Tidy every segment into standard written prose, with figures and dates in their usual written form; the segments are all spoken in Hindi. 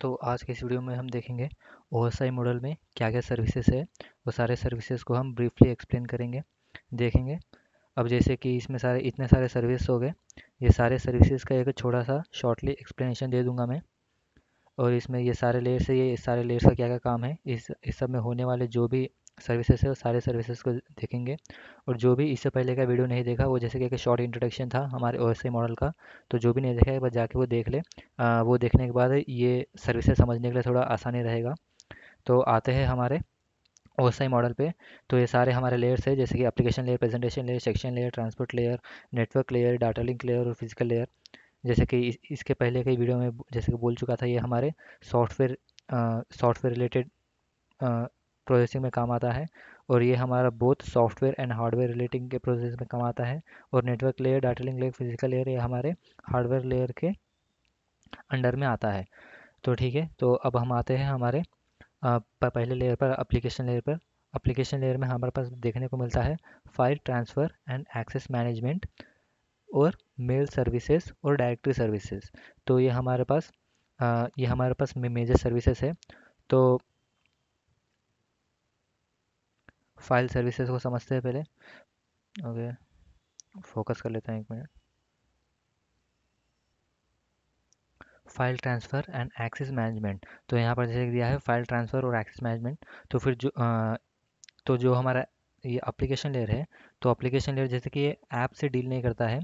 तो आज के इस वीडियो में हम देखेंगे ओएसआई मॉडल में क्या क्या सर्विसेज है। वो सारे सर्विसेज को हम ब्रीफली एक्सप्लेन करेंगे, देखेंगे। अब जैसे कि इसमें सारे इतने सारे सर्विस हो गए, ये सारे सर्विसेज का एक छोटा सा शॉर्टली एक्सप्लेनेशन दे दूंगा मैं। और इसमें ये सारे लेयर्स है, ये सारे लेयर्स का क्या क्या काम है, इस सब में होने वाले जो भी सर्विसेज है वो सारे सर्विसेज को देखेंगे। और जो भी इससे पहले का वीडियो नहीं देखा, वो जैसे कि एक शॉर्ट इंट्रोडक्शन था हमारे ओएसआई मॉडल का, तो जो भी नहीं देखा एक बार जाके वो देख ले। वो देखने के बाद ये सर्विसेज समझने के लिए थोड़ा आसानी रहेगा। तो आते हैं हमारे ओएसआई मॉडल पे। तो ये सारे हमारे लेयर्स है, जैसे कि application layer, presentation layer, section layer, transport layer, network layer, data link layer और फिजिकल लेयर। जैसे कि इसके पहले कई वीडियो में जैसे कि बोल चुका था, ये हमारे सॉफ्टवेयर सॉफ्टवेयर रिलेटेड प्रोसेसिंग में काम आता है। और ये हमारा both software and hardware relating के प्रोसेस में काम आता है। और network layer, data link layer, physical layer ये हमारे हार्डवेयर लेयर के अंडर में आता है। तो ठीक है, तो अब हम आते हैं हमारे पहले लेयर पर, एप्लीकेशन लेयर पर। एप्लीकेशन लेयर में हमारे पास देखने को मिलता है file transfer and access management और मेल सर्विसेज और डायरेक्टरी सर्विसेज। तो ये हमारे पास मेजर सर्विसेज है। तो फाइल सर्विसेज को समझते हैं पहले। ओके, फोकस कर लेते हैं एक minute. File transfer and access management, तो यहाँ पर जैसे दिया है फाइल ट्रांसफ़र और एक्सेस मैनेजमेंट। तो फिर जो हमारा ये एप्लीकेशन लेयर है, तो एप्लीकेशन लेयर जैसे कि ये ऐप से डील नहीं करता है।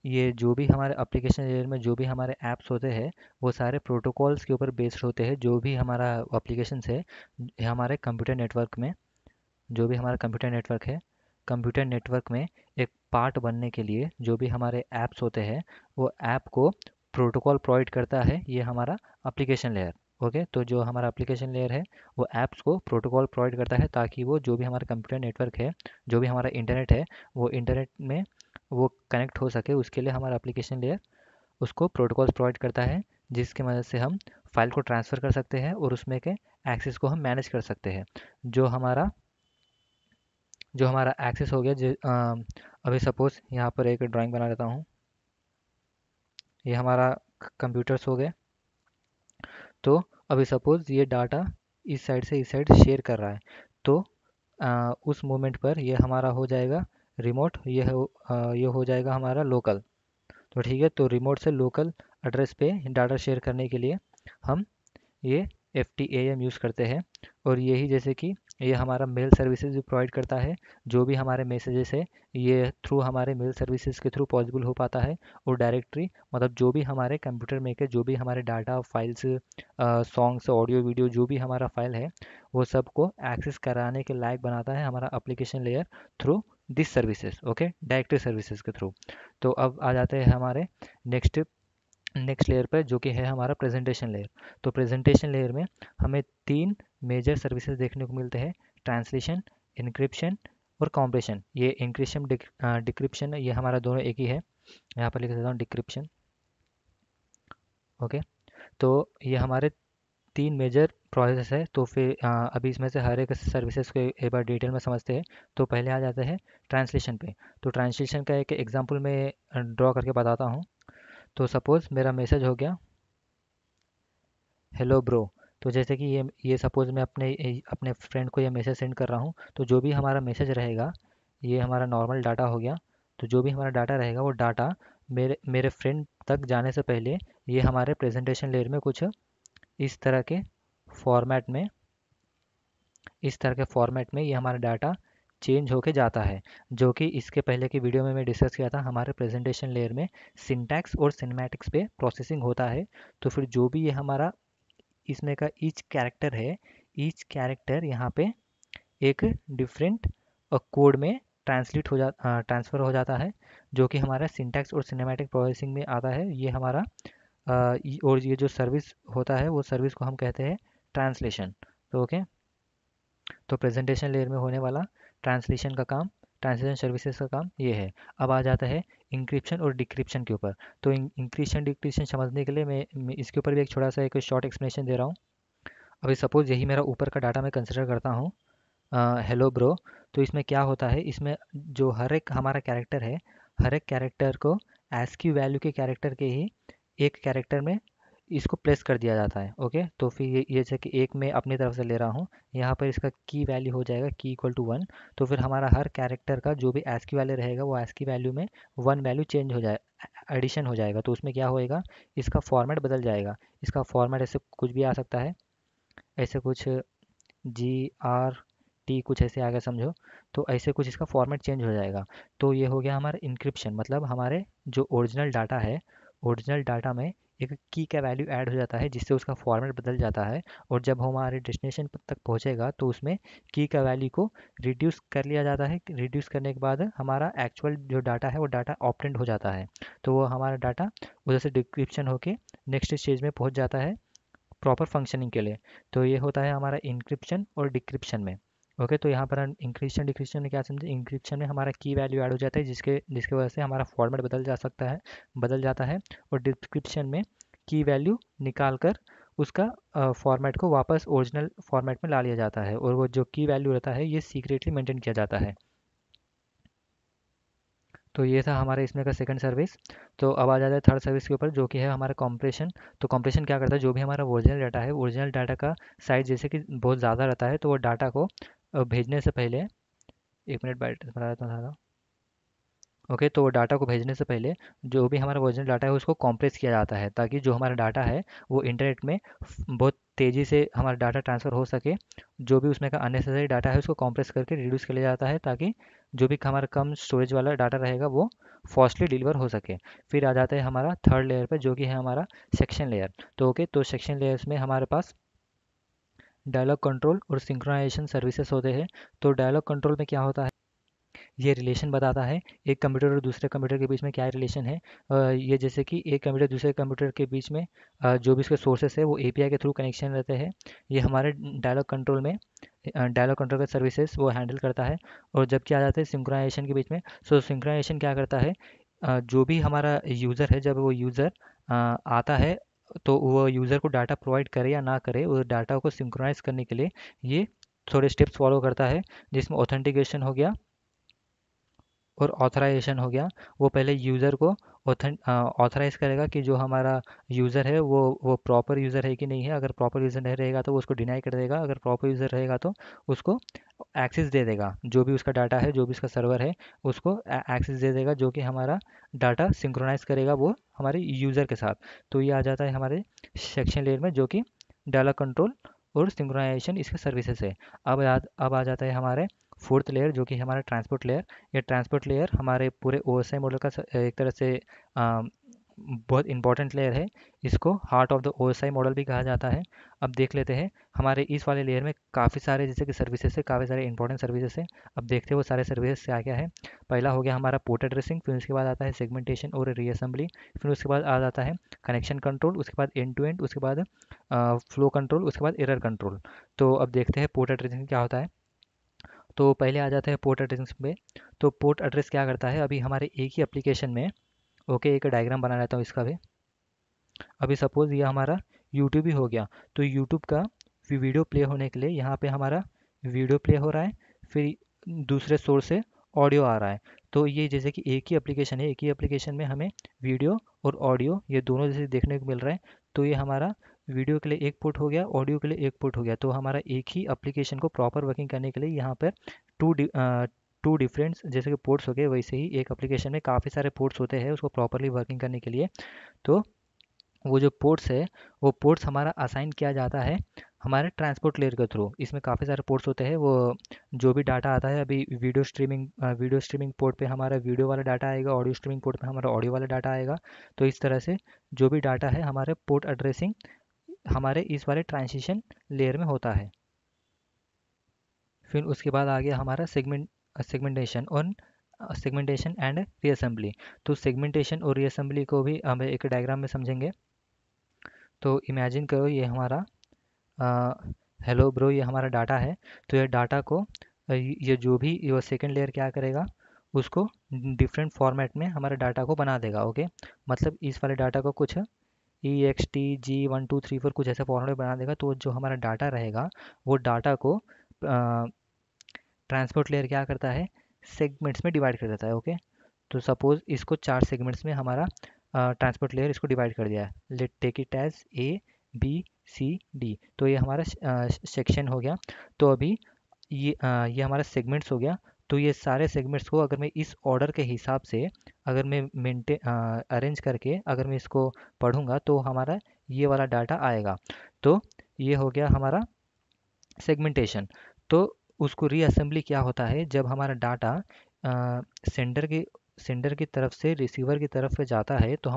ये जो भी हमारे एप्लीकेशन लेयर में जो भी हमारे ऐप्स होते हैं, वो सारे प्रोटोकॉल्स के ऊपर बेस्ड होते हैं। जो भी हमारा एप्लीकेशन है, ये हमारे कंप्यूटर नेटवर्क में, जो भी हमारा कंप्यूटर नेटवर्क है, कंप्यूटर नेटवर्क में एक पार्ट बनने के लिए जो भी हमारे ऐप्स होते हैं, वो ऐप को प्रोटोकॉल प्रोवाइड करता है ये हमारा एप्लीकेशन लेयर। ओके, तो जो हमारा एप्लीकेशन लेयर है, वो ऐप्स को प्रोटोकॉल प्रोवाइड करता है ताकि वो जो भी हमारा कंप्यूटर नेटवर्क है, जो भी हमारा इंटरनेट है, वो इंटरनेट में वो कनेक्ट हो सके, उसके लिए हमारा एप्लीकेशन लेयर उसको प्रोटोकॉल्स प्रोवाइड करता है, जिसकी मदद से हम फाइल को ट्रांसफ़र कर सकते हैं और उसमें के एक्सेस को हम मैनेज कर सकते हैं। जो हमारा जो हमारा एक्सेस हो गया, अभी सपोज़ यहाँ पर एक ड्राइंग बना लेता हूँ। ये हमारा कंप्यूटर्स हो गए। तो अभी सपोज़ ये डाटा इस साइड से इस साइड शेयर कर रहा है, तो उस मोमेंट पर ये हमारा हो जाएगा रिमोट, ये हो जाएगा हमारा लोकल। तो ठीक है, तो रिमोट से लोकल एड्रेस पे डाटा शेयर करने के लिए हम ये FTAM यूज़ करते हैं। और यही जैसे कि ये हमारा मेल सर्विसेज भी प्रोवाइड करता है। जो भी हमारे मैसेजेस है, ये थ्रू हमारे मेल सर्विसेज के थ्रू पॉसिबल हो पाता है। और डायरेक्टरी मतलब जो भी हमारे कंप्यूटर में के जो भी हमारे data files, songs, audio video, जो भी हमारा फाइल है, वो सब को एक्सेस कराने के लायक बनाता है हमारा application layer through this services. Okay, directory services के थ्रू। तो अब आ जाते हैं हमारे नेक्स्ट नेक्स्ट लेयर पर, जो कि है हमारा प्रेजेंटेशन लेयर। तो प्रेजेंटेशन लेयर में हमें तीन मेजर सर्विसेज देखने को मिलते हैं: ट्रांसलेशन, इनक्रिप्शन और कॉम्प्रेशन। ये इंक्रिप्शन डिक्रिप्शन ये हमारा दोनों एक ही है। यहाँ पर लिख देता हूँ डिक्रिप्शन। ओके, तो ये हमारे तीन मेजर प्रोसेस है। तो फिर अभी इसमें से हर एक सर्विसेज को एक बार डिटेल में समझते हैं। तो पहले आ जाते हैं ट्रांसलेशन पे। तो ट्रांसलेशन का एक एग्जांपल मैं ड्रॉ करके बताता हूँ। तो सपोज़ मेरा मैसेज हो गया, हेलो ब्रो। तो जैसे कि ये सपोज़ मैं अपने फ्रेंड को ये मैसेज सेंड कर रहा हूँ, तो जो भी हमारा मैसेज रहेगा, ये हमारा नॉर्मल डाटा हो गया। तो जो भी हमारा डाटा रहेगा, वो डाटा मेरे मेरे फ्रेंड तक जाने से पहले ये हमारे प्रेजेंटेशन लेयर में कुछ इस तरह के फॉर्मेट में ये हमारा डाटा चेंज होके जाता है। जो कि इसके पहले की वीडियो में मैं डिस्कस किया था, हमारे प्रेजेंटेशन लेयर में सिंटैक्स और सिनेमैटिक्स पे प्रोसेसिंग होता है। तो फिर जो भी ये हमारा इसमें का ईच कैरेक्टर है, ईच कैरेक्टर यहाँ पे एक डिफरेंट कोड में ट्रांसफ़र हो जाता है, जो कि हमारा सिंटैक्स और सिनेमैटिक प्रोसेसिंग में आता है। ये हमारा और ये जो सर्विस होता है, वो सर्विस को हम कहते हैं ट्रांसलेशन। तो ओके, तो प्रेजेंटेशन लेयर में होने वाला ट्रांसलेशन का काम, ट्रांसलेशन सर्विसेज का काम ये है। अब आ जाता है इंक्रिप्शन और डिक्रिप्शन के ऊपर। तो इंक्रिप्शन डिक्रिप्शन समझने के लिए मैं इसके ऊपर भी एक छोटा सा एक शॉर्ट एक्सप्लेनेशन दे रहा हूँ। अभी सपोज़ यही मेरा ऊपर का डाटा मैं कंसिडर करता हूँ, हेलो ब्रो। तो इसमें क्या होता है, इसमें जो हर एक हमारा कैरेक्टर है, हर एक कैरेक्टर को ASCII वैल्यू के कैरेक्टर के ही एक कैरेक्टर में इसको प्लेस कर दिया जाता है। ओके, तो फिर ये जैसे कि एक मैं अपनी तरफ से ले रहा हूँ, यहाँ पर इसका की वैल्यू हो जाएगा की इक्वल टू 1। तो फिर हमारा हर कैरेक्टर का जो भी ASCII वैल्यू रहेगा वो ASCII वैल्यू में 1 वैल्यू चेंज हो जाए, एडिशन हो जाएगा। तो उसमें क्या होएगा, इसका फॉर्मेट बदल जाएगा। इसका फॉर्मेट ऐसे कुछ भी आ सकता है, ऐसे कुछ GRT कुछ ऐसे आ गया समझो। तो ऐसे कुछ इसका फॉर्मेट चेंज हो जाएगा। तो ये हो गया हमारा इंक्रिप्शन, मतलब हमारे जो ओरिजिनल डाटा है, ओरिजिनल डाटा में एक की का वैल्यू ऐड हो जाता है जिससे उसका फॉर्मेट बदल जाता है। और जब हमारे डेस्टिनेशन तक पहुंचेगा तो उसमें की का वैल्यू को रिड्यूस कर लिया जाता है। रिड्यूस करने के बाद हमारा एक्चुअल जो डाटा है वो डाटा ऑपरेंड हो जाता है। तो वो हमारा डाटा उधर से डिक्रिप्शन होके नेक्स्ट स्टेज में पहुंच जाता है प्रॉपर फंक्शनिंग के लिए। तो ये होता है हमारा इंक्रिप्शन और डिक्रिप्शन में। ओके, तो यहाँ पर हम इंक्रिप्शन डिक्रिप्शन में क्या समझे, इंक्रिप्शन में हमारा की वैल्यू ऐड हो जाता है जिसके जिसकी वजह से हमारा फॉर्मेट बदल जाता है। और डिक्रिप्शन में की वैल्यू निकाल कर उसका फॉर्मेट को वापस ओरिजिनल फॉर्मेट में ला लिया जाता है, और वो जो की वैल्यू रहता है ये सीक्रेटली मेंटेन किया जाता है। तो ये था हमारे इसमें का सेकंड सर्विस। तो अब आ जाता है थर्ड सर्विस के ऊपर, जो कि है हमारा कॉम्प्रेशन। तो कॉम्प्रेशन क्या करता है, जो भी हमारा ओरिजिनल डाटा है, ओरिजिनल डाटा का साइज जैसे कि बहुत ज़्यादा रहता है, तो वो डाटा को भेजने से पहले, एक मिनट बैठ बता देता हूँ। ओके, तो डाटा को भेजने से पहले जो भी हमारा ओरिजिनल डाटा है उसको कॉम्प्रेस किया जाता है, ताकि जो हमारा डाटा है वो इंटरनेट में बहुत तेज़ी से हमारा डाटा ट्रांसफ़र हो सके। जो भी उसमें का अननेसेसरी डाटा है उसको कॉम्प्रेस करके रिड्यूस कर लिया जाता है, ताकि जो भी हमारा कम स्टोरेज वाला डाटा रहेगा वो फास्टली डिलीवर हो सके। फिर आ जाता है हमारा थर्ड लेयर पे, जो कि है हमारा सेक्शन लेयर। तो ओके, तो सेक्शन लेयर्स में हमारे पास डायलॉग कंट्रोल और सिंक्रोनाइजेशन सर्विसेज होते हैं। तो डायलॉग कंट्रोल में क्या होता है, ये रिलेशन बताता है एक कंप्यूटर और दूसरे कंप्यूटर के बीच में क्या रिलेशन है। ये जैसे कि एक कंप्यूटर दूसरे कंप्यूटर के बीच में जो भी उसके सोर्सेस है वो API के थ्रू कनेक्शन रहते हैं। ये हमारे डायलॉग कंट्रोल में डायलॉग कंट्रोल का सर्विसेज वो हैंडल करता है। और जब क्या आ जाता है सिंक्रोनाइजेशन के बीच में, सो सिंक्रोनाइजेशन क्या करता है, जो भी हमारा यूज़र है, जब वो यूज़र आता है तो वो यूज़र को डाटा प्रोवाइड करे या ना करे, उस डाटा को सिंक्रोनाइज करने के लिए ये थोड़े स्टेप्स फॉलो करता है, जिसमें ऑथेंटिकेशन हो गया और ऑथराइजेशन हो गया। वो पहले यूज़र को ऑथराइज़ करेगा कि जो हमारा यूज़र है वो प्रॉपर यूज़र है कि नहीं है। अगर प्रॉपर यूज़र नहीं रहेगा तो वो उसको डिनाई कर देगा, अगर प्रॉपर यूज़र रहेगा तो उसको एक्सेस दे देगा। जो भी उसका डाटा है, जो भी उसका सर्वर है, उसको एक्सेस दे देगा, जो कि हमारा डाटा सिंक्रोनाइज़ करेगा वो हमारे यूज़र के साथ। तो ये आ जाता है हमारे सेक्शन लेयर में, जो कि डाटा कंट्रोल और सिंक्रोनाइजेशन इसके सर्विसेज है। अब आ जाता है हमारे फोर्थ लेयर, जो कि हमारा ट्रांसपोर्ट लेयर। ये ट्रांसपोर्ट लेयर हमारे पूरे OSI मॉडल का एक तरह से बहुत इंपॉर्टेंट लेयर है। इसको heart of the OSI model भी कहा जाता है। अब देख लेते हैं हमारे इस वाले लेयर में काफ़ी सारे जैसे कि सर्विसेज है, काफ़ी सारे इंपॉर्टेंट सर्विसेज है। अब देखते हैं वो सारे सर्विसेज क्या क्या है। पहला हो गया हमारा पोर्ट एड्रेसिंग, फिर उसके बाद आता है सेगमेंटेशन और रीअसेंबली, फिर उसके बाद आ जाता है कनेक्शन कंट्रोल, उसके बाद एंड टू एंड, उसके बाद फ्लो कंट्रोल, उसके बाद एरर कंट्रोल। तो अब देखते हैं पोर्ट एड्रेसिंग क्या होता है। तो पहले आ जाते हैं पोर्ट एड्रेस पे। तो पोर्ट एड्रेस क्या करता है, अभी हमारे एक ही एप्लीकेशन में, ओके, एक डायग्राम बना लेता हूँ इसका भी। अभी सपोज़ ये हमारा यूट्यूब ही हो गया, तो यूट्यूब का वीडियो प्ले होने के लिए यहाँ पे हमारा वीडियो प्ले हो रहा है, फिर दूसरे सोर्स से ऑडियो आ रहा है। तो ये जैसे कि एक ही एप्लीकेशन है, एक ही एप्लीकेशन में हमें वीडियो और ऑडियो ये दोनों जैसे देखने को मिल रहा है। तो ये हमारा वीडियो के लिए एक पोर्ट हो गया, ऑडियो के लिए एक पोर्ट हो गया। तो हमारा एक ही एप्लीकेशन को प्रॉपर वर्किंग करने के लिए यहाँ पर टू टू डिफरेंट जैसे कि पोर्ट्स हो गए, वैसे ही एक एप्लीकेशन में काफ़ी सारे पोर्ट्स होते हैं उसको प्रॉपरली वर्किंग करने के लिए। तो वो जो पोर्ट्स है, वो पोर्ट्स हमारा असाइन किया जाता है हमारे ट्रांसपोर्ट लेयर के थ्रू। इसमें काफ़ी सारे पोर्ट्स होते हैं। वो जो भी डाटा आता है, अभी वीडियो स्ट्रीमिंग पोर्ट पे हमारा वीडियो वाला डाटा आएगा, ऑडियो स्ट्रीमिंग पोर्ट पे हमारा ऑडियो वाला डाटा आएगा। तो इस तरह से जो भी डाटा है हमारे पोर्ट एड्रेसिंग हमारे इस वाले ट्रांजिशन लेयर में होता है। फिर उसके बाद आ गया हमारा सेगमेंटेशन और सेगमेंटेशन एंड रीअसेंबली। तो सेगमेंटेशन और रीअसेंबली को भी हम एक डायग्राम में समझेंगे। तो इमेजिन करो ये हमारा हेलो ब्रो, ये हमारा डाटा है। तो ये डाटा को ये जो भी ये सेकंड लेयर क्या करेगा, उसको डिफरेंट फॉर्मेट में हमारे डाटा को बना देगा। ओके, मतलब इस वाले डाटा को कुछ EXTG1234 कुछ ऐसा फॉर्मेट बना देगा। तो जो हमारा डाटा रहेगा वो डाटा को ट्रांसपोर्ट लेयर क्या करता है, सेगमेंट्स में डिवाइड कर देता है। ओके, तो सपोज़ इसको 4 सेगमेंट्स में हमारा ट्रांसपोर्ट लेयर इसको डिवाइड कर दिया है। Let take it as ABCD। तो ये हमारा सेक्शन हो गया। तो अभी ये हमारा सेगमेंट्स हो गया। तो ये सारे सेगमेंट्स को अगर मैं इस ऑर्डर के हिसाब से अगर मैं अरेंज करके अगर मैं इसको पढ़ूंगा तो हमारा ये वाला डाटा आएगा। तो ये हो गया हमारा सेगमेंटेशन। तो उसको रीअसेंबली क्या होता है, जब हमारा डाटा सेंडर की तरफ से रिसीवर की तरफ पे जाता है तो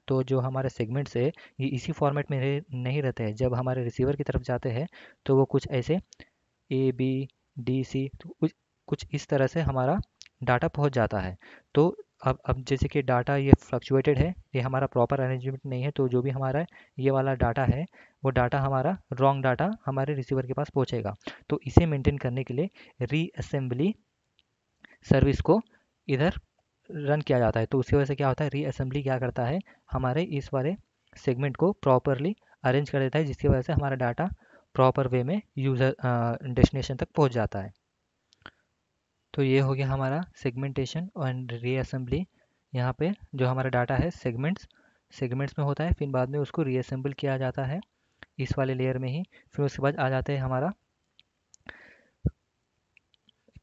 तो जो हमारे सेगमेंट्स है ये इसी फॉर्मेट में नहीं रहते हैं। जब हमारे रिसीवर की तरफ जाते हैं तो वो कुछ ऐसे ABDC, तो कुछ इस तरह से हमारा डाटा पहुंच जाता है। तो अब जैसे कि डाटा ये फ्लक्चुएटेड है, ये हमारा प्रॉपर अरेंजमेंट नहीं है, तो जो भी हमारा ये वाला डाटा है वो डाटा हमारा रॉन्ग डाटा हमारे रिसीवर के पास पहुंचेगा। तो इसे मेंटेन करने के लिए रीअसेंबली सर्विस को इधर रन किया जाता है। तो उसकी वजह से क्या होता है, रीअसेंबली क्या करता है, हमारे इस वाले सेगमेंट को प्रॉपरली अरेंज कर देता है, जिसकी वजह से हमारा डाटा प्रॉपर वे में यूज़र डेस्टिनेशन तक पहुंच जाता है। तो ये हो गया हमारा सेगमेंटेशन एंड रीअसेंबली। यहाँ पे जो हमारा डाटा है सेगमेंट्स में होता है, फिर बाद में उसको रीअसेंबल किया जाता है इस वाले लेयर में ही। फिर उसके बाद आ जाते हैं हमारा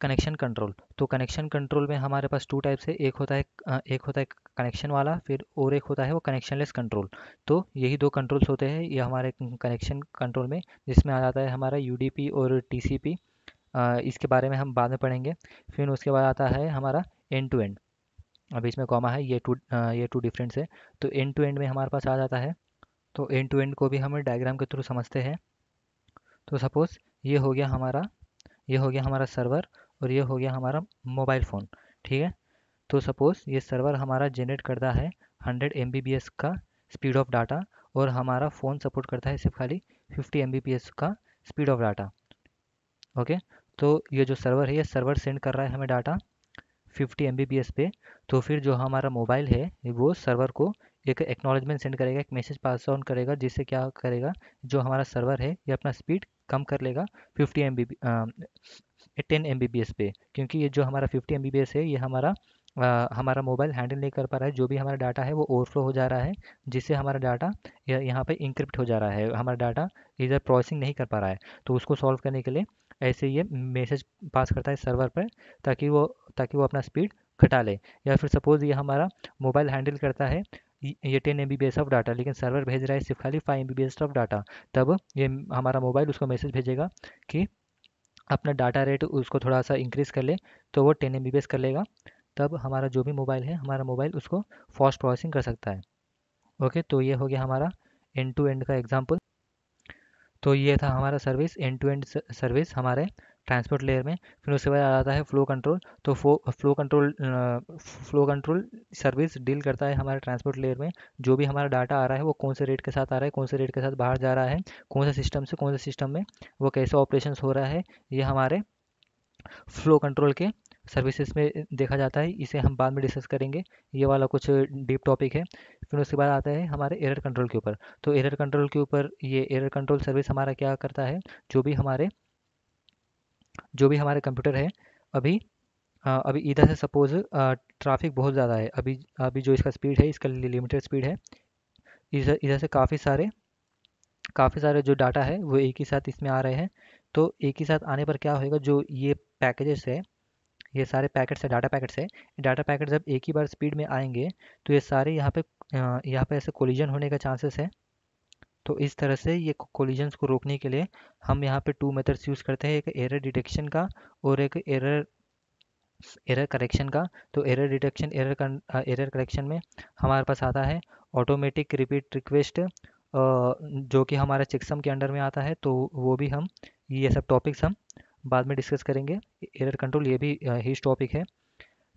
कनेक्शन कंट्रोल। तो कनेक्शन कंट्रोल में हमारे पास टू टाइप्स है, एक होता है कनेक्शन वाला, फिर और एक होता है वो कनेक्शनलेस कंट्रोल। तो यही दो कंट्रोल्स होते हैं ये हमारे कनेक्शन कंट्रोल में, जिसमें आ जाता है हमारा UDP और TCP। इसके बारे में हम बाद में पढ़ेंगे। फिर उसके बाद आता है हमारा एंड टू एंड। अभी इसमें कॉमा है, ये टू डिफरेंस है। तो एंड टू एंड में हमारे पास आ जाता है। तो एंड टू एंड को भी हम डायग्राम के थ्रू समझते हैं। तो सपोज़ ये हो गया हमारा सर्वर और ये हो गया हमारा मोबाइल फ़ोन। ठीक है। तो सपोज़ ये सर्वर हमारा जनरेट करता है 100 MBPS का स्पीड ऑफ डाटा, और हमारा फ़ोन सपोर्ट करता है सिर्फ खाली 50 MBPS का स्पीड ऑफ डाटा। ओके। तो ये जो सर्वर है, ये सर्वर सेंड कर रहा है हमें डाटा 50 MBPS पे। तो फिर जो हमारा मोबाइल है वो सर्वर को एक एक्नॉलेजमेंट सेंड करेगा, एक मैसेज पास ऑन करेगा, जिससे क्या करेगा, जो हमारा सर्वर है ये अपना स्पीड कम कर लेगा 50 MB 10 MBPS पे। क्योंकि ये जो हमारा 50 MBPS है ये हमारा मोबाइल हैंडल नहीं कर पा रहा है, जो भी हमारा डाटा है वो ओवरफ्लो हो जा रहा है, जिससे हमारा डाटा यहाँ पे इंक्रिप्ट हो जा रहा है, हमारा डाटा इधर प्रोसेसिंग नहीं कर पा रहा है। तो उसको सॉल्व करने के लिए ऐसे ये मैसेज पास करता है सर्वर पर, ताकि वो अपना स्पीड घटा ले। या फिर सपोज़ ये हमारा मोबाइल हैंडल करता है ये 10 MBPS ऑफ डाटा, लेकिन सर्वर भेज रहा है सिर्फ खाली 5 MBPS ऑफ डाटा। तब ये हमारा मोबाइल उसको मैसेज भेजेगा कि अपना डाटा रेट उसको थोड़ा सा इंक्रीज़ कर ले, तो वो 10 MBPS कर लेगा। तब हमारा जो भी मोबाइल है, हमारा मोबाइल उसको फास्ट प्रोसेसिंग कर सकता है। ओके। तो ये हो गया हमारा एंड टू एंड का एग्जांपल। तो ये था हमारा service, end to end service हमारे ट्रांसपोर्ट लेयर में। फिर उसके बाद आ जाता है फ्लो कंट्रोल। तो फ्लो कंट्रोल सर्विस डील करता है हमारे ट्रांसपोर्ट लेयर में। जो भी हमारा डाटा आ रहा है वो कौन से रेट के साथ आ रहा है, कौन से रेट के साथ बाहर जा रहा है, कौन से सिस्टम से कौन से सिस्टम में वो कैसे ऑपरेशंस हो रहा है, ये हमारे फ्लो कंट्रोल के सर्विसेज में देखा जाता है। इसे हम बाद में डिस्कस करेंगे, ये वाला कुछ डीप टॉपिक है। फिर उसके बाद आता है हमारे एरर कंट्रोल के ऊपर। तो एरर कंट्रोल के ऊपर ये एरर कंट्रोल सर्विस हमारा क्या करता है, जो भी हमारे कंप्यूटर है, अभी अभी इधर से सपोज ट्रैफिक बहुत ज़्यादा है, अभी अभी जो इसका स्पीड है, इसका लिमिटेड स्पीड है। इधर इधर से काफ़ी सारे जो डाटा है वो एक ही साथ इसमें आ रहे हैं। तो एक ही साथ आने पर क्या होएगा, जो ये पैकेजेस है, ये सारे पैकेट्स है, डाटा पैकेट्स है, डाटा पैकेट जब एक ही बार स्पीड में आएंगे तो ये सारे यहाँ पे ऐसे कोलिजन होने का चांसेस है। तो इस तरह से ये कोलिजन्स को रोकने के लिए हम यहाँ पे टू मेथड्स यूज़ करते हैं, एक एरर डिटेक्शन का और एक एरर करेक्शन का। तो एरर करेक्शन में हमारे पास आता है ऑटोमेटिक रिपीट रिक्वेस्ट, जो कि हमारे चेकसम के अंडर में आता है। तो वो भी हम ये सब टॉपिक्स हम बाद में डिस्कस करेंगे। एरर कंट्रोल ये भी हिज टॉपिक है।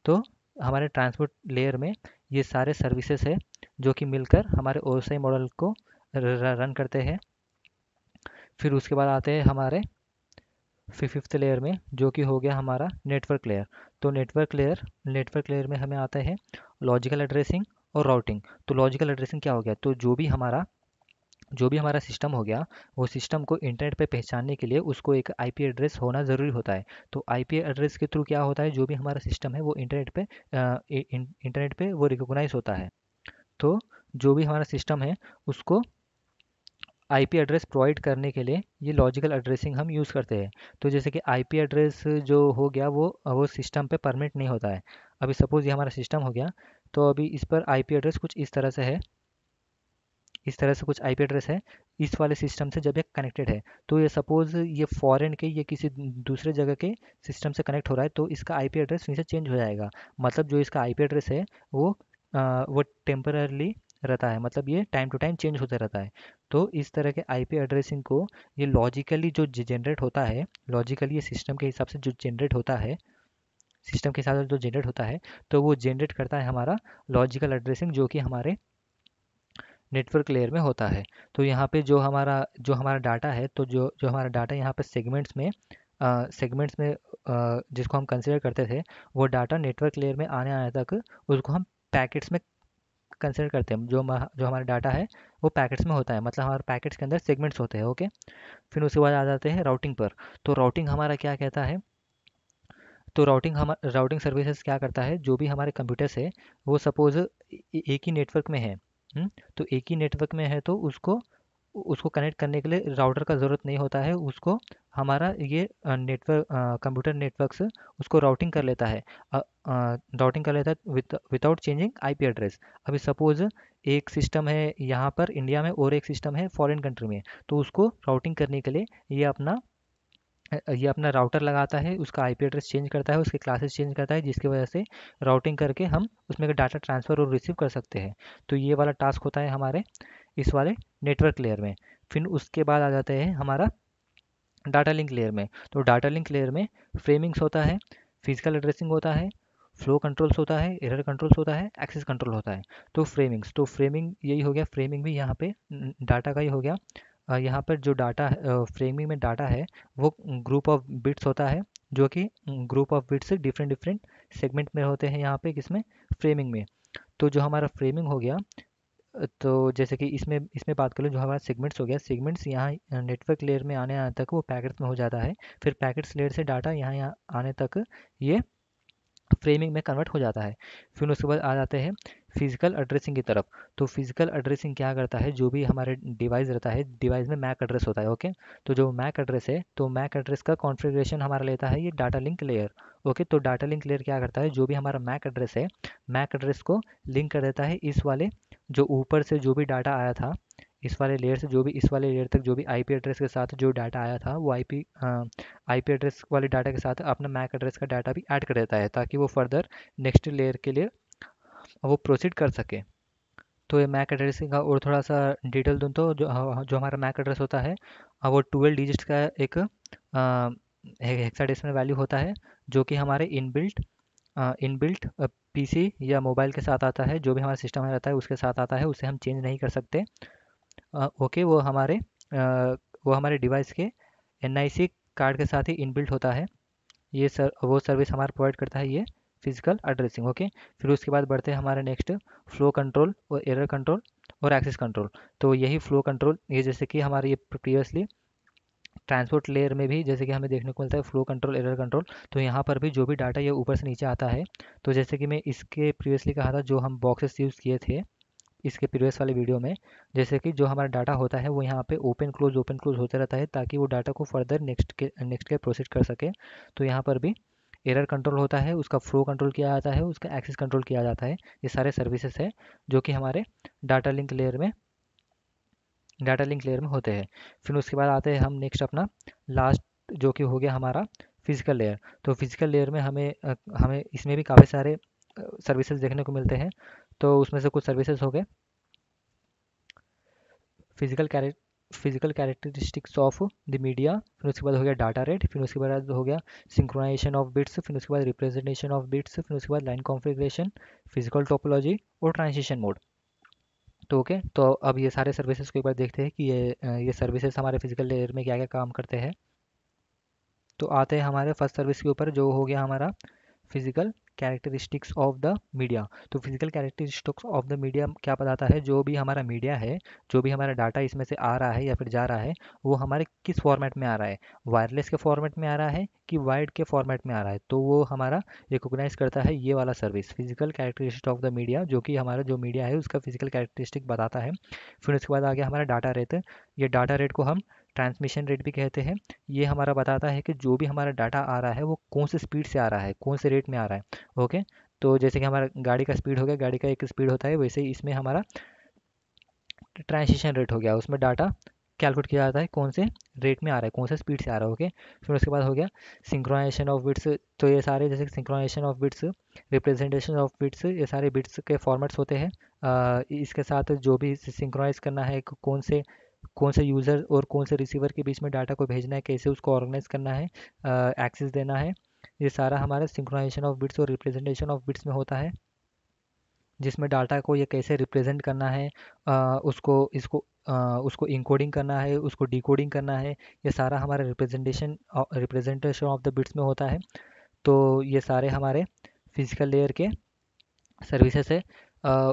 तो हमारे ट्रांसपोर्ट लेयर में ये सारे सर्विसेज है जो कि मिलकर हमारे OSI मॉडल को रन करते हैं। फिर उसके बाद आते हैं हमारे फिफ्थ लेयर में, जो कि हो गया हमारा नेटवर्क लेयर। तो नेटवर्क लेयर में हमें आता है लॉजिकल एड्रेसिंग और राउटिंग। तो लॉजिकल एड्रेसिंग क्या हो गया, तो जो भी हमारा सिस्टम हो गया, वो सिस्टम को इंटरनेट पे पहचानने के लिए उसको एक IP एड्रेस होना ज़रूरी होता है। तो IP एड्रेस के थ्रू क्या होता है, जो भी हमारा सिस्टम है वो इंटरनेट पे वो रिकॉग्नाइज होता है। तो जो भी हमारा सिस्टम है उसको आईपी एड्रेस प्रोवाइड करने के लिए ये लॉजिकल एड्रेसिंग हम यूज़ करते हैं। तो जैसे कि आईपी एड्रेस जो हो गया वो सिस्टम पे परमिट नहीं होता है। अभी सपोज़ ये हमारा सिस्टम हो गया, तो अभी इस पर आईपी एड्रेस कुछ इस तरह से है, इस तरह से कुछ आईपी एड्रेस है इस वाले सिस्टम से जब ये कनेक्टेड है। तो ये सपोज़ ये फॉरेन के ये किसी दूसरे जगह के सिस्टम से कनेक्ट हो रहा है, तो इसका आईपी एड्रेस फिर से चेंज हो जाएगा। मतलब जो इसका आईपी एड्रेस है वो टेम्पररली रहता है, मतलब ये टाइम टू टाइम चेंज होता रहता है। तो इस तरह के आईपी एड्रेसिंग को ये लॉजिकली जो जनरेट होता है, लॉजिकली ये सिस्टम के हिसाब से जो जनरेट होता है, सिस्टम के हिसाब से जो जनरेट होता है, तो वो जनरेट करता है हमारा लॉजिकल एड्रेसिंग, जो कि हमारे नेटवर्क लेयर में होता है। तो यहाँ पे जो हमारा डाटा है, तो जो जो हमारा डाटा यहाँ पे सेगमेंट्स में जिसको हम कंसिडर करते थे, वो डाटा नेटवर्क लेयर में आने आने तक उसको हम पैकेट्स में कंसिडर करते हैं। जो हमारा डाटा है वो पैकेट्स में होता है, मतलब हमारे पैकेट्स के अंदर सेगमेंट्स होते हैं। ओके, फिर उसके बाद आ जाते हैं राउटिंग पर। तो राउटिंग हमारा क्या कहता है, तो राउटिंग सर्विसेज क्या करता है, जो भी हमारे कंप्यूटर्स है वो सपोज एक ही नेटवर्क में है। तो एक ही नेटवर्क में है, तो उसको उसको कनेक्ट करने के लिए राउटर का ज़रूरत नहीं होता है। उसको हमारा ये नेटवर्क कंप्यूटर नेटवर्क्स उसको राउटिंग कर लेता है, राउटिंग कर लेता है विदाउट चेंजिंग आईपी एड्रेस। अभी सपोज एक सिस्टम है यहाँ पर इंडिया में और एक सिस्टम है फॉरेन कंट्री में, तो उसको राउटिंग करने के लिए ये अपना राउटर लगाता है, उसका आईपी एड्रेस चेंज करता है, उसके क्लासेस चेंज करता है, जिसकी वजह से राउटिंग करके हम उसमें डाटा ट्रांसफ़र और रिसीव कर सकते हैं। तो ये वाला टास्क होता है हमारे इस वाले नेटवर्क लेयर में। फिर उसके बाद आ जाते हैं हमारा डाटा लिंक लेयर में। तो डाटा लिंक लेयर में फ्रेमिंग्स होता है, फिजिकल एड्रेसिंग होता है, फ्लो कंट्रोल्स होता है, एरर कंट्रोल्स होता है, एक्सेस कंट्रोल होता है। तो फ्रेमिंग यही हो गया, फ्रेमिंग भी यहाँ पे डाटा का ही हो गया। यहाँ पर जो डाटा फ्रेमिंग में डाटा है वो ग्रुप ऑफ बिट्स होता है, जो कि group of bits different different segment में होते हैं यहाँ पे किसमें, फ्रेमिंग में। तो जो हमारा फ्रेमिंग हो गया, तो जैसे कि इसमें इसमें बात कर लो, जो हमारा सेगमेंट्स हो गया, सेगमेंट्स यहाँ नेटवर्क लेयर में आने आने तक वो पैकेट्स में हो जाता है। फिर पैकेट्स लेयर से डाटा यहाँ यहाँ आने तक ये फ्रेमिंग में कन्वर्ट हो जाता है। फिर उसके बाद आ जाते हैं फिजिकल एड्रेसिंग की तरफ। तो फिजिकल एड्रेसिंग क्या करता है, जो भी हमारे डिवाइस रहता है, डिवाइस में मैक एड्रेस होता है। ओके, तो जो मैक एड्रेस है, तो मैक एड्रेस का कॉन्फ़िगरेशन हमारा लेता है ये डाटा लिंक लेयर। ओके, तो डाटा लिंक लेयर क्या करता है, जो भी हमारा मैक एड्रेस है, मैक एड्रेस को लिंक कर देता है इस वाले, जो ऊपर से जो भी डाटा आया था इस वाले लेयर से, जो भी इस वाले लेयर तक जो भी आईपी एड्रेस के साथ जो डाटा आया था, वो आईपी एड्रेस वाले डाटा के साथ अपना मैक एड्रेस का डाटा भी ऐड कर देता है, ताकि वो फर्दर नेक्स्ट लेयर के लिए वो प्रोसीड कर सके। तो ये मैक एड्रेसिंग का और थोड़ा सा डिटेल दूँ, तो जो हमारा मैक एड्रेस होता है, वो 12 डिजिट्स का एक हेक्साडेसिमल वैल्यू होता है, जो कि हमारे इनबिल्ट पीसी या मोबाइल के साथ आता है। जो भी हमारा सिस्टम में रहता है उसके साथ आता है, उसे हम चेंज नहीं कर सकते। ओके, वो हमारे डिवाइस के एनआईसी कार्ड के साथ ही इनबिल्ट होता है। वो सर्विस हमारा प्रोवाइड करता है ये फिजिकल एड्रेसिंग। ओके, फिर उसके बाद बढ़ते हैं हमारे नेक्स्ट, फ्लो कंट्रोल और एरर कंट्रोल और एक्सेस कंट्रोल। तो यही फ्लो कंट्रोल, ये जैसे कि हमारे ये प्रीवियसली ट्रांसपोर्ट लेयर में भी जैसे कि हमें देखने को मिलता है फ्लो कंट्रोल, एरर कंट्रोल, तो यहाँ पर भी जो भी डाटा ये ऊपर से नीचे आता है। तो जैसे कि मैं इसके प्रीवियसली कहा था, जो हम बॉक्सेस यूज़ किए थे इसके प्रीवियस वाले वीडियो में, जैसे कि जो हमारा डाटा होता है वो यहाँ पे ओपन क्लोज होता रहता है, ताकि वो डाटा को फर्दर नेक्स्ट के प्रोसीड कर सके। तो यहाँ पर भी एरर कंट्रोल होता है, उसका फ्लो कंट्रोल किया जाता है, उसका एक्सेस कंट्रोल किया जाता है। ये सारे सर्विसेज है जो कि हमारे डाटा लिंक लेयर में डाटा लिंक लेयर में होते हैं। फिर उसके बाद आते हैं हम नेक्स्ट अपना लास्ट, जो कि हो गया हमारा फिजिकल लेयर। तो फिजिकल लेयर में हमें इसमें भी काफ़ी सारे सर्विसेज देखने को मिलते हैं। तो उसमें से कुछ सर्विसेज हो गए physical physical characteristics of the media, फिर उसके बाद हो गया डाटा रेट, फिर उसके बाद हो गया सिंक्रोनाइजेशन ऑफ बिट्स, फिर उसके बाद रिप्रेजेंटेशन ऑफ बिट्स, फिर उसके बाद लाइन कॉन्फ़िगरेशन, फिजिकल टोपोलॉजी और ट्रांजिशन मोड। तो ओके, तो अब ये सारे सर्विसेज को एक बार देखते हैं कि ये सर्विसेज हमारे फिजिकल लेयर में क्या क्या काम करते हैं। तो आते हैं हमारे फर्स्ट सर्विस के ऊपर, जो हो गया हमारा physical characteristics of the media. तो physical characteristics of the media क्या बताता है, जो भी हमारा मीडिया है, जो भी हमारा डाटा इसमें से आ रहा है या फिर जा रहा है, वो हमारे किस फॉर्मेट में आ रहा है, वायरलेस के फॉर्मेट में आ रहा है कि वायर्ड के फॉर्मेट में आ रहा है। तो वो हमारा रिकोगनाइज करता है ये वाला service, physical characteristic of the media, जो कि हमारा जो मीडिया है उसका फिजिकल कैरेक्टरिस्टिक बताता है। फिर उसके बाद आ गया हमारा डाटा रेट। ये डाटा रेट को हम ट्रांसमिशन रेट भी कहते हैं। ये हमारा बताता है कि जो भी हमारा डाटा आ रहा है वो कौन से स्पीड से आ रहा है, कौन से रेट में आ रहा है। ओके, तो जैसे कि हमारा गाड़ी का स्पीड हो गया, गाड़ी का एक स्पीड होता है, वैसे ही इसमें हमारा ट्रांजिशन रेट हो गया, उसमें डाटा कैलकुलेट किया जाता है कौन से रेट में आ रहा है, कौन से स्पीड से आ रहा है। ओके, फिर उसके बाद हो गया सिंक्रोनाइजेशन ऑफ बिट्स। तो ये सारे जैसे synchronisation of bits, representation of bits, ये सारे बिट्स के फॉर्मेट्स होते हैं। इसके साथ जो भी सिंक्रोनाइज करना है, कौन से यूज़र और कौन से रिसीवर के बीच में डाटा को भेजना है, कैसे उसको ऑर्गेनाइज करना है, एक्सेस देना है, ये सारा हमारा सिंक्रोनाइजेशन ऑफ बिट्स और रिप्रेजेंटेशन ऑफ बिट्स में होता है। जिसमें डाटा को ये कैसे रिप्रेजेंट करना है, उसको इनकोडिंग करना है, उसको डिकोडिंग करना है, ये सारा हमारा रिप्रेजेंटेशन ऑफ द बिट्स में होता है। तो ये सारे हमारे फिजिकल लेयर के सर्विसेज है।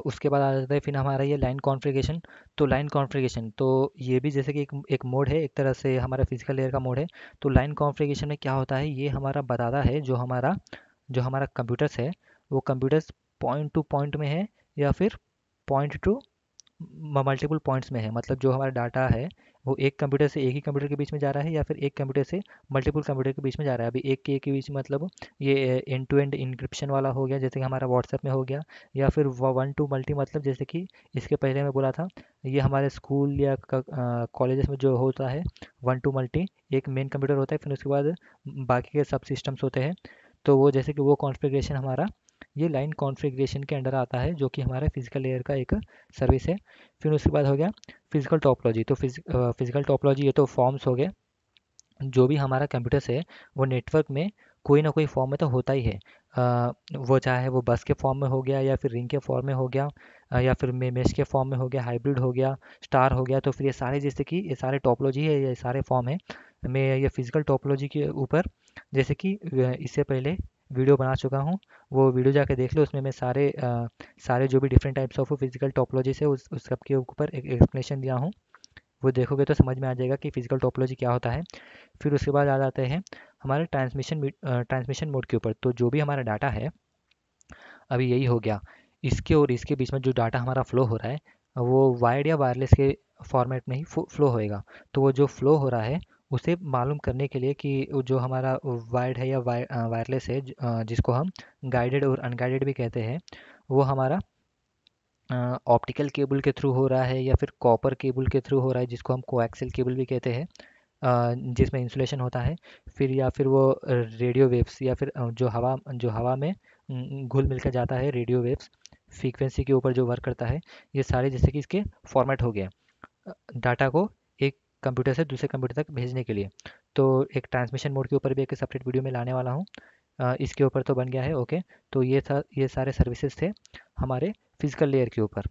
उसके बाद आ जाता है फिर हमारा ये लाइन कॉन्फ़िगरेशन। तो लाइन कॉन्फ़िगरेशन तो ये भी जैसे कि एक मोड है, एक तरह से हमारा फिजिकल लेयर का मोड है। तो लाइन कॉन्फ़िगरेशन में क्या होता है, ये हमारा बताता है जो हमारा कंप्यूटर्स है, वो कंप्यूटर्स पॉइंट टू पॉइंट में है या फिर पॉइंट टू मल्टीपल पॉइंट्स में है। मतलब जो हमारा डाटा है वो एक कंप्यूटर से एक ही कंप्यूटर के बीच में जा रहा है या फिर एक कंप्यूटर से मल्टीपल कंप्यूटर के बीच में जा रहा है। अभी एक के बीच मतलब ये एंड टू एंड इंक्रिप्शन वाला हो गया, जैसे कि हमारा व्हाट्सएप में हो गया, या फिर वन टू मल्टी मतलब जैसे कि इसके पहले मैं बोला था, ये हमारे स्कूल या कॉलेजेस में जो होता है वन टू मल्टी, एक मेन कंप्यूटर होता है, फिर उसके बाद बाकी के सब सिस्टम्स होते हैं। तो वो जैसे कि वो कॉन्फ़िगरेशन हमारा ये लाइन कॉन्फ़िगरेशन के अंडर आता है, जो कि हमारा फिजिकल लेयर का एक सर्विस है। फिर उसके बाद हो गया फिजिकल टोपोलॉजी। तो फिजिकल टोपोलॉजी ये तो फॉर्म्स हो गए। जो भी हमारा कंप्यूटर्स है वो नेटवर्क में कोई ना कोई फॉर्म में तो होता ही है। वो चाहे वो बस के फॉर्म में हो गया या फिर रिंग के फॉर्म में हो गया, या फिर मेश के फॉर्म में हो गया, हाइब्रिड हो गया, स्टार हो गया। तो फिर ये सारे जैसे कि ये सारे टोपोलॉजी है, ये सारे फॉर्म है। मैं ये फिजिकल टोपोलॉजी के ऊपर जैसे कि इससे पहले वीडियो बना चुका हूँ, वो वीडियो जाके देख लो, उसमें मैं सारे जो भी different types of physical topology से उस सब के ऊपर एक एक्सप्लेनेशन दिया हूँ। वो देखोगे तो समझ में आ जाएगा कि फिजिकल टोपोलॉजी क्या होता है। फिर उसके बाद आ जाते हैं हमारे ट्रांसमिशन मोड के ऊपर। तो जो भी हमारा डाटा है, अभी यही हो गया, इसके और इसके बीच में जो डाटा हमारा फ़्लो हो रहा है वो वायर्ड या वायरलेस के फॉर्मेट में ही फ़्लो होएगा। तो वो जो फ़्लो हो रहा है उसे मालूम करने के लिए कि वो जो हमारा वायर्ड है या वायरलेस है, जिसको हम गाइडेड और अनगाइडेड भी कहते हैं, वो हमारा ऑप्टिकल केबल के थ्रू हो रहा है या फिर कॉपर केबल के थ्रू हो रहा है, जिसको हम कोएक्सियल केबल भी कहते हैं, जिसमें इंसुलेशन होता है। फिर या फिर वो रेडियो वेव्स या फिर जो हवा में घुल मिल कर जाता है, रेडियो वेव्स फ्रीक्वेंसी के ऊपर जो वर्क करता है। ये सारे जैसे कि इसके फॉर्मेट हो गए डाटा को एक कंप्यूटर से दूसरे कंप्यूटर तक भेजने के लिए। तो एक ट्रांसमिशन मोड के ऊपर भी एक सेपरेट वीडियो में लाने वाला हूँ। इसके ऊपर तो बन गया है। ओके, तो ये सारे सर्विसेज थे हमारे फिजिकल लेयर के ऊपर।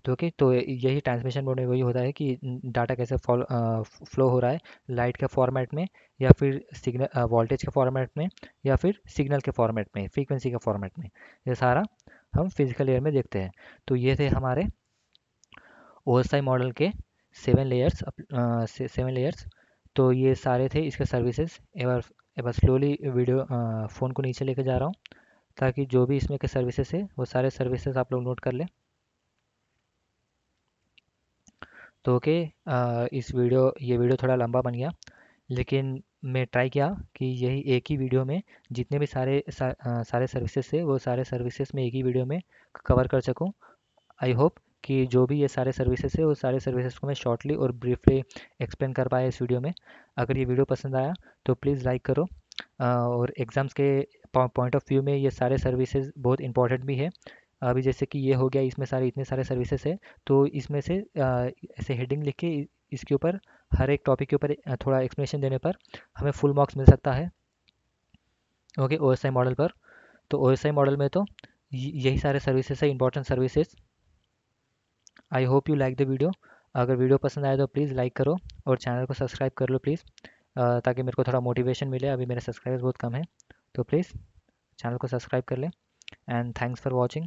तो ओके, तो यही ट्रांसमिशन मोड में वही होता है कि डाटा कैसे फ्लो हो रहा है, लाइट के फॉर्मेट में या फिर सिग्नल वोल्टेज के फॉर्मेट में या फिर सिग्नल के फॉर्मेट में, फ्रीक्वेंसी के फॉर्मेट में। ये सारा हम फिजिकल लेयर में देखते हैं। तो ये थे हमारे ओएसआई मॉडल के 7 लेयर्स। तो ये सारे थे इसके सर्विसेज। एक बार स्लोली वीडियो फ़ोन को नीचे लेके जा रहा हूँ, ताकि जो भी इसमें के सर्विसेज है वो सारे सर्विसेज आप लोग नोट कर लें। तो ओके, ये वीडियो थोड़ा लंबा बन गया, लेकिन मैं ट्राई किया कि यही एक ही वीडियो में जितने भी सारे सर्विसेज थे वो सारे सर्विसेज में एक ही वीडियो में कवर कर सकूं। आई होप कि जो भी ये सारे सर्विसेज है वो सारे सर्विसेज को मैं शॉर्टली और ब्रीफली एक्सप्लेन कर पाया इस वीडियो में। अगर ये वीडियो पसंद आया तो प्लीज़ लाइक करो। और एग्ज़ाम्स के पॉइंट ऑफ व्यू में ये सारे सर्विसेज बहुत इंपॉर्टेंट भी है। अभी जैसे कि ये हो गया, इसमें इतने सारे सर्विसेज है, तो इसमें से ऐसे हेडिंग लिख के इसके ऊपर हर एक टॉपिक के ऊपर थोड़ा एक्सप्लेनेशन देने पर हमें फुल मार्क्स मिल सकता है। ओके, ओएसआई मॉडल पर। तो ओएसआई मॉडल में तो यही सारे सर्विसेज है, important services. I hope you like the video. अगर वीडियो पसंद आए तो प्लीज़ लाइक करो और चैनल को सब्सक्राइब कर लो प्लीज़, ताकि मेरे को थोड़ा मोटिवेशन मिले। अभी मेरे सब्सक्राइबर्स बहुत कम हैं, तो प्लीज़ चैनल को सब्सक्राइब कर ले। And thanks for watching.